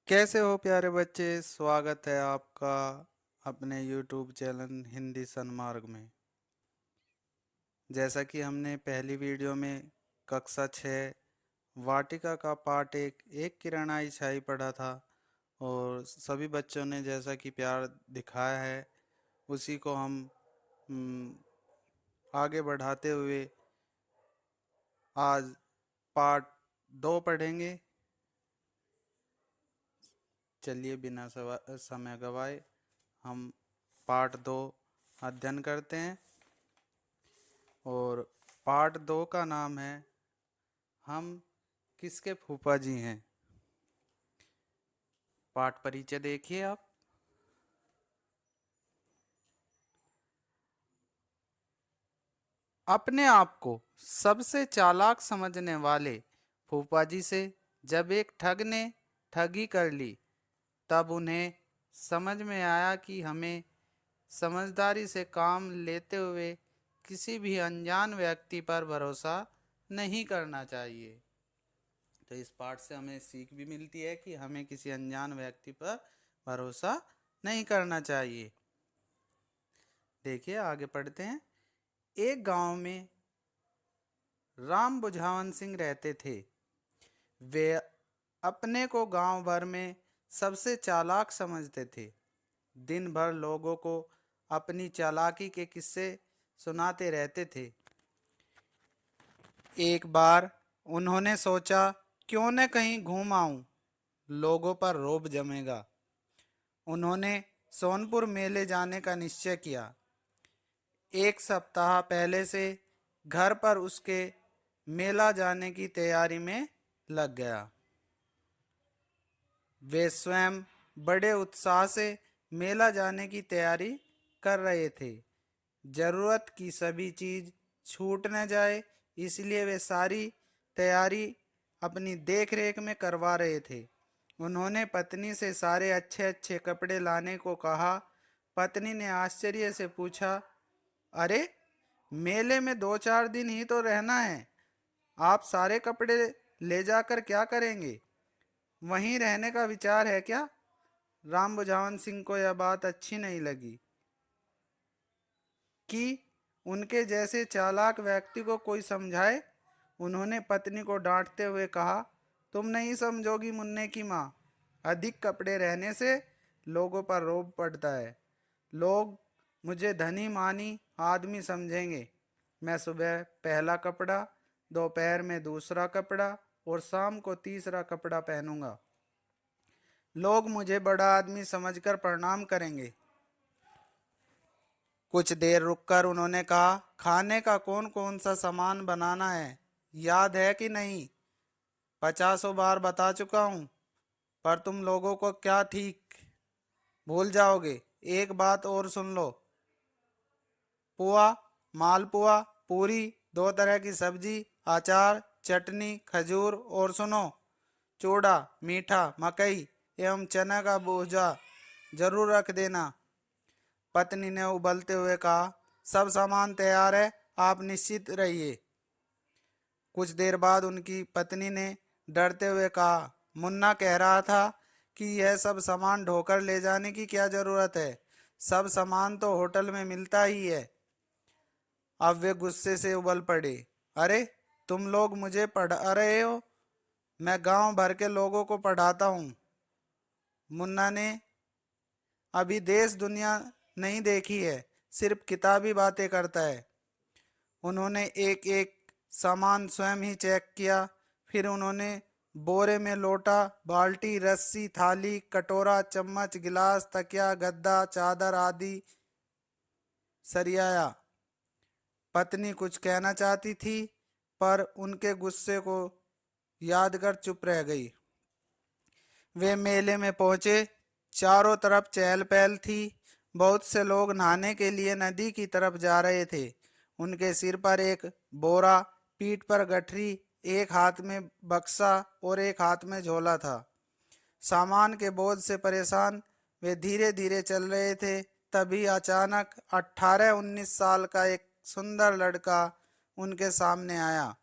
कैसे हो प्यारे बच्चे। स्वागत है आपका अपने YouTube चैनल हिंदी सन्मार्ग में। जैसा कि हमने पहली वीडियो में कक्षा 6 वाटिका का पाठ एक किरण आई छाई पढ़ा था और सभी बच्चों ने जैसा कि प्यार दिखाया है उसी को हम हम्म, आगे बढ़ाते हुए आज पाठ 2 पढ़ेंगे। चलिए बिना समय गवाए हम पाठ 2 अध्ययन करते हैं। और पार्ट 2 का नाम है हम किसके फूफा जी हैं। पाठ परिचय देखिए आप। अपने आप को सबसे चालाक समझने वाले फूफा जी से जब एक ठग ने ठगी कर ली तब उन्हें समझ में आया कि हमें समझदारी से काम लेते हुए किसी भी अनजान व्यक्ति पर भरोसा नहीं करना चाहिए। तो इस पाठ से हमें सीख भी मिलती है कि हमें किसी अनजान व्यक्ति पर भरोसा नहीं करना चाहिए। देखिए आगे पढ़ते हैं। एक गांव में राम बुझावन सिंह रहते थे। वे अपने को गांव भर में सबसे चालाक समझते थे। दिन भर लोगों को अपनी चालाकी के किस्से सुनाते रहते थे। एक बार उन्होंने सोचा क्यों न कहीं घूम आऊं, लोगों पर रौब जमेगा। उन्होंने सोनपुर मेले जाने का निश्चय किया। एक सप्ताह पहले से घर पर उसके मेला जाने की तैयारी में लग गया। वे स्वयं बड़े उत्साह से मेला जाने की तैयारी कर रहे थे। जरूरत की सभी चीज छूट न जाए इसलिए वे सारी तैयारी अपनी देखरेख में करवा रहे थे। उन्होंने पत्नी से सारे अच्छे अच्छे कपड़े लाने को कहा। पत्नी ने आश्चर्य से पूछा, अरे मेले में 2-4 दिन ही तो रहना है, आप सारे कपड़े ले जाकर क्या करेंगे? वहीं रहने का विचार है क्या? राम बुझावन सिंह को यह बात अच्छी नहीं लगी कि उनके जैसे चालाक व्यक्ति को कोई समझाए। उन्होंने पत्नी को डांटते हुए कहा, तुम नहीं समझोगी मुन्ने की माँ, अधिक कपड़े रहने से लोगों पर रौब पड़ता है। लोग मुझे धनी मानी आदमी समझेंगे। मैं सुबह पहला कपड़ा, दोपहर में दूसरा कपड़ा और शाम को तीसरा कपड़ा पहनूंगा। लोग मुझे बड़ा आदमी समझकर प्रणाम करेंगे। कुछ देर रुककर उन्होंने कहा, खाने का कौन कौन सा सामान बनाना है याद है कि नहीं? 50 बार बता चुका हूँ, पर तुम लोगों को क्या ठीक भूल जाओगे। एक बात और सुन लो, पुआ, मालपुआ, पूरी, 2 तरह की सब्जी, अचार, चटनी, खजूर और सुनो, चूड़ा, मीठा, मकई एवं चना का भूजा जरूर रख देना। पत्नी ने उबलते हुए कहा, सब सामान तैयार है, आप निश्चित रहिए। कुछ देर बाद उनकी पत्नी ने डरते हुए कहा, मुन्ना कह रहा था कि यह सब सामान ढोकर ले जाने की क्या जरूरत है, सब सामान तो होटल में मिलता ही है। अब वे गुस्से से उबल पड़े, अरे तुम लोग मुझे पढ़ा रहे हो, मैं गांव भर के लोगों को पढ़ाता हूँ। मुन्ना ने अभी देश दुनिया नहीं देखी है, सिर्फ किताबी बातें करता है। उन्होंने एक एक सामान स्वयं ही चेक किया। फिर उन्होंने बोरे में लोटा, बाल्टी, रस्सी, थाली, कटोरा, चम्मच, गिलास, तकिया, गद्दा, चादर आदि सरियाया। पत्नी कुछ कहना चाहती थी पर उनके गुस्से को याद कर चुप रह गई। वे मेले में पहुंचे। चारों तरफ चहल पहल थी। बहुत से लोग नहाने के लिए नदी की तरफ जा रहे थे। उनके सिर पर एक बोरा, पीठ पर गठरी, एक हाथ में बक्सा और एक हाथ में झोला था। सामान के बोझ से परेशान वे धीरे धीरे चल रहे थे। तभी अचानक 18-19 साल का एक सुंदर लड़का उनके सामने आया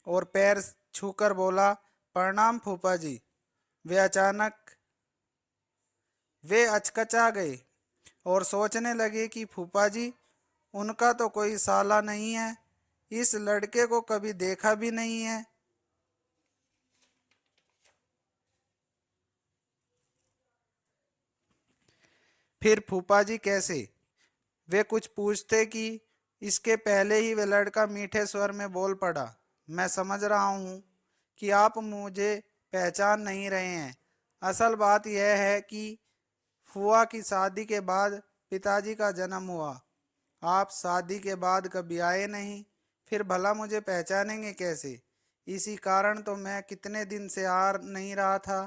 और पैर छूकर बोला, प्रणाम फूफा जी। वे अचानक वे अचकचा गए और सोचने लगे कि फूफा जी, उनका तो कोई साला नहीं है, इस लड़के को कभी देखा भी नहीं है। फिर फूफा जी कैसे? वे कुछ पूछते कि इसके पहले ही वे लड़का मीठे स्वर में बोल पड़ा, मैं समझ रहा हूँ कि आप मुझे पहचान नहीं रहे हैं। असल बात यह है कि फुआ की शादी के बाद पिताजी का जन्म हुआ। आप शादी के बाद कभी आए नहीं, फिर भला मुझे पहचानेंगे कैसे? इसी कारण तो मैं कितने दिन से आ नहीं रहा था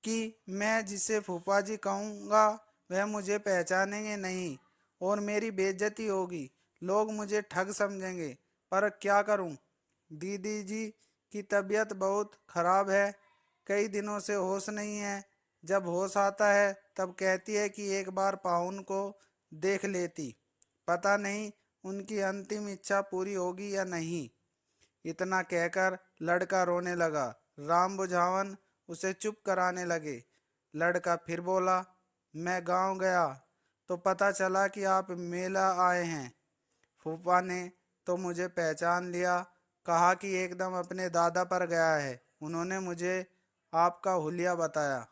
कि मैं जिसे फूफा जी कहूँगा वह मुझे पहचानेंगे नहीं और मेरी बेइज्जती होगी, लोग मुझे ठग समझेंगे। पर क्या करूं? दीदी जी की तबीयत बहुत खराब है, कई दिनों से होश नहीं है। जब होश आता है तब कहती है कि एक बार पाहुन को देख लेती। पता नहीं उनकी अंतिम इच्छा पूरी होगी या नहीं। इतना कहकर लड़का रोने लगा। राम बुझावन उसे चुप कराने लगे। लड़का फिर बोला, मैं गांव गया तो पता चला कि आप मेला आए हैं। फूफा ने तो मुझे पहचान लिया, कहा कि एकदम अपने दादा पर गया है, उन्होंने मुझे आपका हुलिया बताया।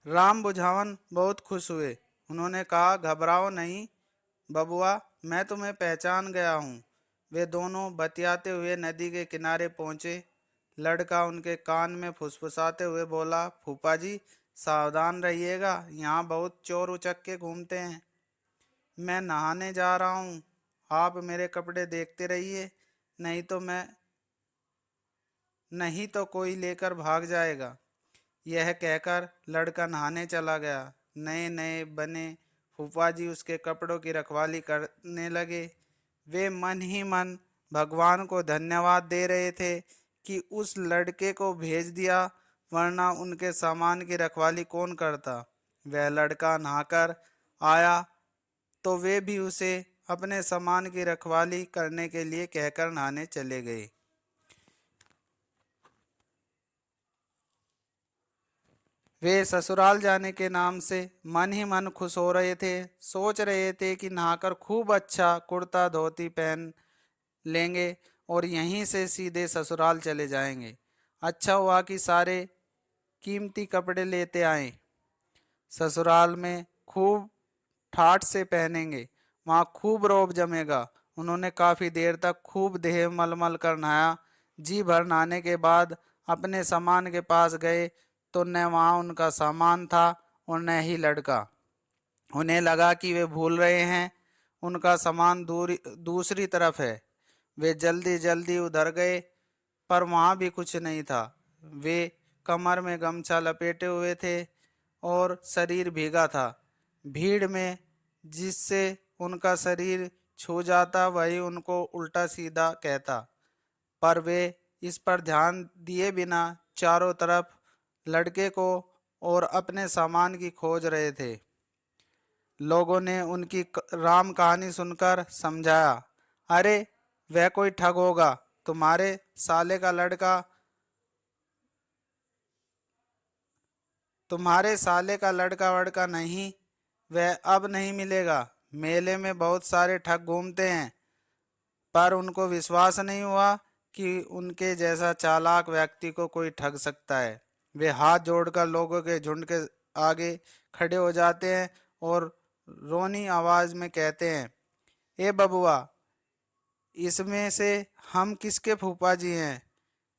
राम बुझावन बहुत खुश हुए। उन्होंने कहा, घबराओ नहीं बबुआ, मैं तुम्हें पहचान गया हूँ। वे दोनों बतियाते हुए नदी के किनारे पहुंचे। लड़का उनके कान में फुसफुसाते हुए बोला, फूफा जी सावधान रहिएगा, यहाँ बहुत चोर उचक्के घूमते हैं। मैं नहाने जा रहा हूँ, आप मेरे कपड़े देखते रहिए, नहीं तो कोई लेकर भाग जाएगा। यह कहकर लड़का नहाने चला गया। नए नए बने फूफा जी उसके कपड़ों की रखवाली करने लगे। वे मन ही मन भगवान को धन्यवाद दे रहे थे कि उस लड़के को भेज दिया, वरना उनके सामान की रखवाली कौन करता। वह लड़का नहाकर आया तो वे भी उसे अपने सामान की रखवाली करने के लिए कहकर नहाने चले गए। वे ससुराल जाने के नाम से मन ही मन खुश हो रहे थे। सोच रहे थे कि नहाकर खूब अच्छा कुर्ता धोती पहन लेंगे और यहीं से सीधे ससुराल चले जाएंगे। अच्छा हुआ कि सारे कीमती कपड़े लेते आए। ससुराल में खूब ठाठ से पहनेंगे, वहाँ खूब रौब जमेगा। उन्होंने काफी देर तक खूब देह मलमल कर नहाया। जी भर नहाने के बाद अपने सामान के पास गए तो न वहाँ उनका सामान था और न ही लड़का। उन्हें लगा कि वे भूल रहे हैं, उनका सामान दूसरी तरफ है। वे जल्दी जल्दी उधर गए पर वहाँ भी कुछ नहीं था। वे कमर में गमछा लपेटे हुए थे और शरीर भीगा था। भीड़ में जिससे उनका शरीर छू जाता वही उनको उल्टा सीधा कहता, पर वे इस पर ध्यान दिए बिना चारों तरफ लड़के को और अपने सामान की खोज रहे थे। लोगों ने उनकी राम कहानी सुनकर समझाया, अरे वह कोई ठग होगा, तुम्हारे साले का लड़का तुम्हारे साले का लड़का वड़का नहीं, वह अब नहीं मिलेगा। मेले में बहुत सारे ठग घूमते हैं, पर उनको विश्वास नहीं हुआ कि उनके जैसा चालाक व्यक्ति को कोई ठग सकता है। वे हाथ जोड़कर लोगों के झुंड के आगे खड़े हो जाते हैं और रोनी आवाज में कहते हैं, ए बबुआ, इसमें से हम किसके फूफा जी हैं?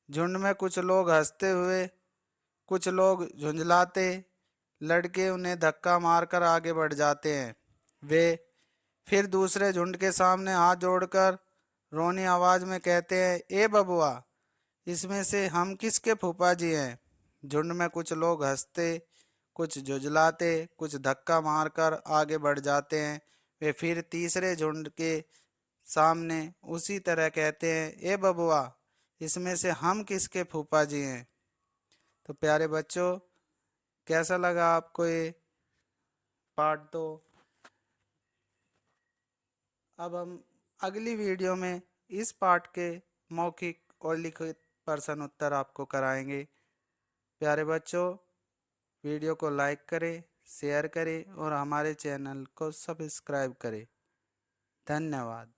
झुंड में कुछ लोग हंसते हुए, कुछ लोग झुंझलाते लड़के उन्हें धक्का मारकर आगे बढ़ जाते हैं। वे फिर दूसरे झुंड के सामने हाथ जोड़कर रोनी आवाज में कहते हैं, ए बबुआ, इसमें से हम किसके फूफा जी हैं? झुंड में कुछ लोग हंसते, कुछ झुंझलाते, कुछ धक्का मारकर आगे बढ़ जाते हैं। वे फिर तीसरे झुंड के सामने उसी तरह कहते हैं, ए बबुआ, इसमें से हम किसके फूफा जी हैं? तो प्यारे बच्चों, कैसा लगा आपको ये पार्ट? तो अब हम अगली वीडियो में इस पार्ट के मौखिक और लिखित प्रश्न उत्तर आपको कराएंगे। प्यारे बच्चों, वीडियो को लाइक करें, शेयर करें और हमारे चैनल को सब्सक्राइब करें। धन्यवाद।